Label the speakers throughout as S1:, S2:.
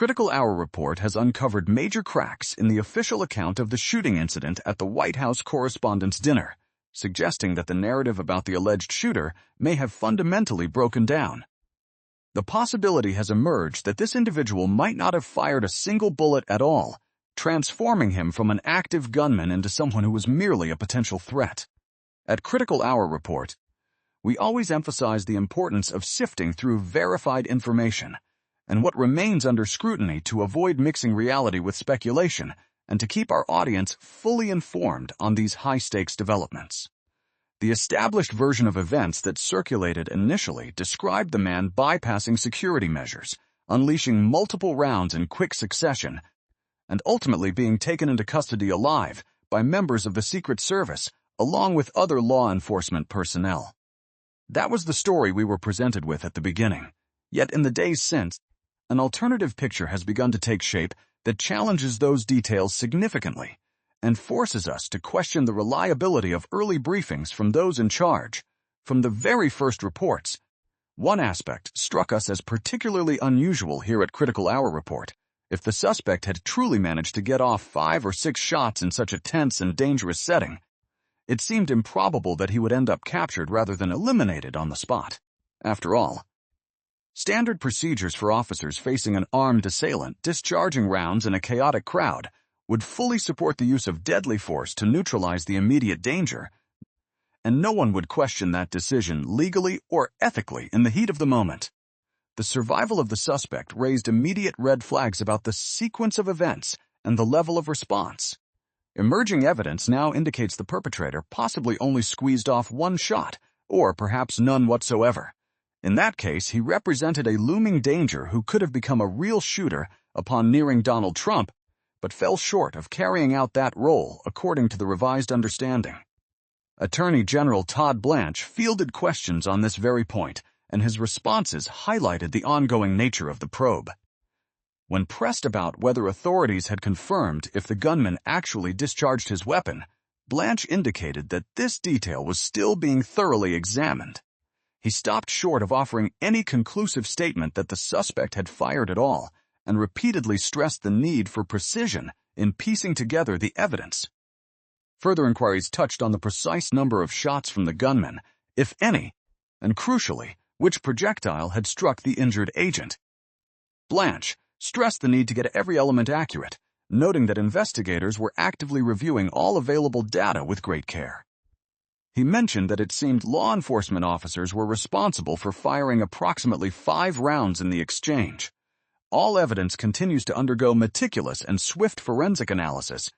S1: Critical Hour report has uncovered major cracks in the official account of the shooting incident at the White House Correspondents' Dinner, suggesting that the narrative about the alleged shooter may have fundamentally broken down. The possibility has emerged that this individual might not have fired a single bullet at all, transforming him from an active gunman into someone who was merely a potential threat. At Critical Hour report, we always emphasize the importance of sifting through verified information and what remains under scrutiny to avoid mixing reality with speculation and to keep our audience fully informed on these high-stakes developments. The established version of events that circulated initially described the man bypassing security measures, unleashing multiple rounds in quick succession, and ultimately being taken into custody alive by members of the Secret Service along with other law enforcement personnel. That was the story we were presented with at the beginning. Yet in the days since, an alternative picture has begun to take shape that challenges those details significantly and forces us to question the reliability of early briefings from those in charge. From the very first reports, one aspect struck us as particularly unusual here at Critical Hour report. If the suspect had truly managed to get off 5 or 6 shots in such a tense and dangerous setting, it seemed improbable that he would end up captured rather than eliminated on the spot. After all, standard procedures for officers facing an armed assailant discharging rounds in a chaotic crowd would fully support the use of deadly force to neutralize the immediate danger, and no one would question that decision legally or ethically in the heat of the moment. The survival of the suspect raised immediate red flags about the sequence of events and the level of response. Emerging evidence now indicates the perpetrator possibly only squeezed off 1 shot, or perhaps none whatsoever. In that case, he represented a looming danger who could have become a real shooter upon nearing Donald Trump, but fell short of carrying out that role according to the revised understanding. Attorney General Todd Blanche fielded questions on this very point, and his responses highlighted the ongoing nature of the probe. When pressed about whether authorities had confirmed if the gunman actually discharged his weapon, Blanche indicated that this detail was still being thoroughly examined. He stopped short of offering any conclusive statement that the suspect had fired at all, and repeatedly stressed the need for precision in piecing together the evidence. Further inquiries touched on the precise number of shots from the gunman, if any, and crucially, which projectile had struck the injured agent. Blanche stressed the need to get every element accurate, noting that investigators were actively reviewing all available data with great care. He mentioned that it seemed law enforcement officers were responsible for firing approximately 5 rounds in the exchange. All evidence continues to undergo meticulous and swift forensic analysis,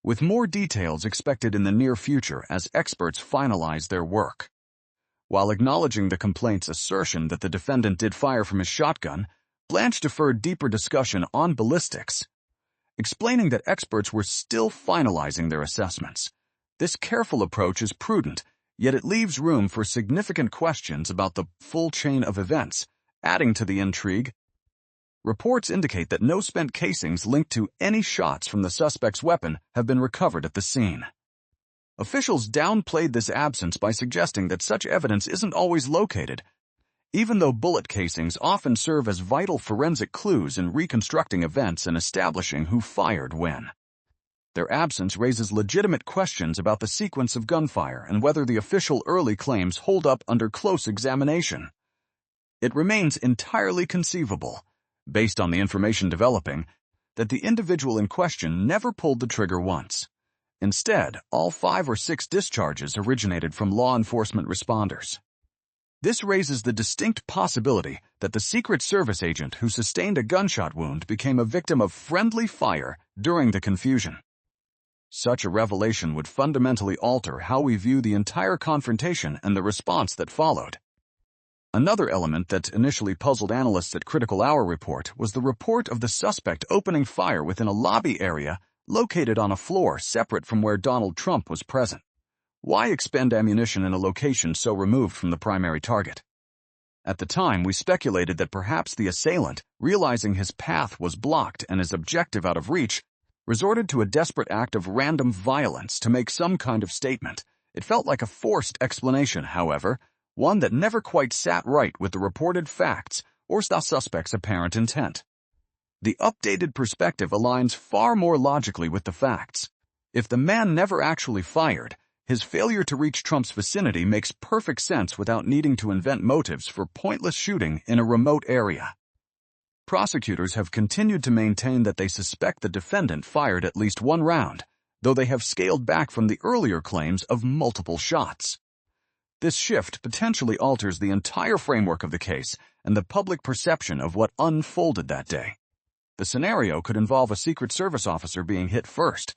S1: with more details expected in the near future as experts finalize their work. While acknowledging the complaint's assertion that the defendant did fire from his shotgun, Blanche deferred deeper discussion on ballistics, explaining that experts were still finalizing their assessments. This careful approach is prudent, yet it leaves room for significant questions about the full chain of events, adding to the intrigue. Reports indicate that no spent casings linked to any shots from the suspect's weapon have been recovered at the scene. Officials downplayed this absence by suggesting that such evidence isn't always located, even though bullet casings often serve as vital forensic clues in reconstructing events and establishing who fired when. Their absence raises legitimate questions about the sequence of gunfire and whether the official early claims hold up under close examination. It remains entirely conceivable, based on the information developing, that the individual in question never pulled the trigger once. Instead, all 5 or 6 discharges originated from law enforcement responders. This raises the distinct possibility that the Secret Service agent who sustained a gunshot wound became a victim of friendly fire during the confusion. Such a revelation would fundamentally alter how we view the entire confrontation and the response that followed. Another element that initially puzzled analysts at Critical Hour report was the report of the suspect opening fire within a lobby area located on a floor separate from where Donald Trump was present. Why expend ammunition in a location so removed from the primary target? At the time, we speculated that perhaps the assailant, realizing his path was blocked and his objective out of reach, resorted to a desperate act of random violence to make some kind of statement. It felt like a forced explanation, however, one that never quite sat right with the reported facts or the suspect's apparent intent. The updated perspective aligns far more logically with the facts. If the man never actually fired, his failure to reach Trump's vicinity makes perfect sense without needing to invent motives for pointless shooting in a remote area. Prosecutors have continued to maintain that they suspect the defendant fired at least one round, though they have scaled back from the earlier claims of multiple shots. This shift potentially alters the entire framework of the case and the public perception of what unfolded that day. The scenario could involve a Secret Service officer being hit first,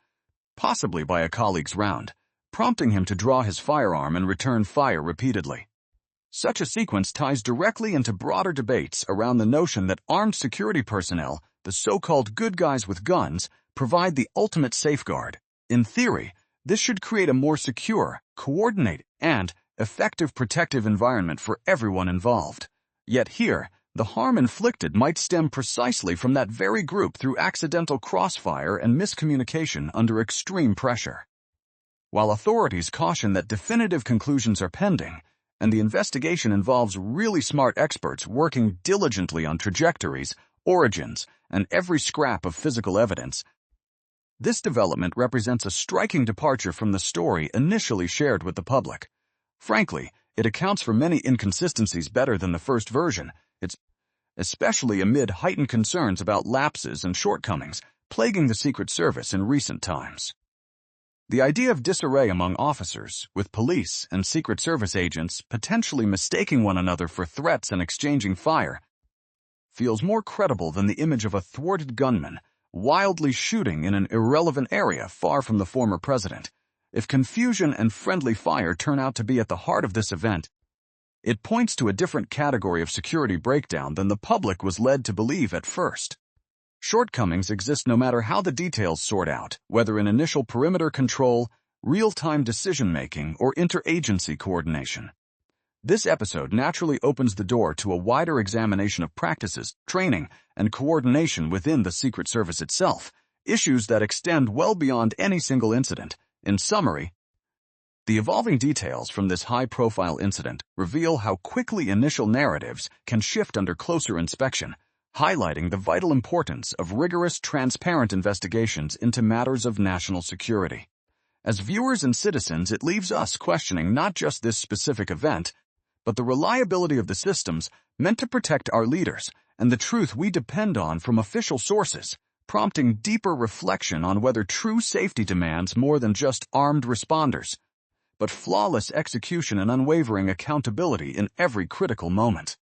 S1: possibly by a colleague's round, prompting him to draw his firearm and return fire repeatedly. Such a sequence ties directly into broader debates around the notion that armed security personnel, the so-called good guys with guns, provide the ultimate safeguard. In theory, this should create a more secure, coordinated, and effective protective environment for everyone involved. Yet here, the harm inflicted might stem precisely from that very group through accidental crossfire and miscommunication under extreme pressure. While authorities caution that definitive conclusions are pending, and the investigation involves really smart experts working diligently on trajectories, origins, and every scrap of physical evidence, this development represents a striking departure from the story initially shared with the public. Frankly, it accounts for many inconsistencies better than the first version, especially amid heightened concerns about lapses and shortcomings plaguing the Secret Service in recent times. The idea of disarray among officers, with police and Secret Service agents potentially mistaking one another for threats and exchanging fire, feels more credible than the image of a thwarted gunman wildly shooting in an irrelevant area far from the former president. If confusion and friendly fire turn out to be at the heart of this event, it points to a different category of security breakdown than the public was led to believe at first. Shortcomings exist no matter how the details sort out, whether in initial perimeter control, real-time decision-making, or interagency coordination. This episode naturally opens the door to a wider examination of practices, training, and coordination within the Secret Service itself, issues that extend well beyond any single incident. In summary, the evolving details from this high-profile incident reveal how quickly initial narratives can shift under closer inspection, highlighting the vital importance of rigorous, transparent investigations into matters of national security. As viewers and citizens, it leaves us questioning not just this specific event, but the reliability of the systems meant to protect our leaders and the truth we depend on from official sources, prompting deeper reflection on whether true safety demands more than just armed responders, but flawless execution and unwavering accountability in every critical moment.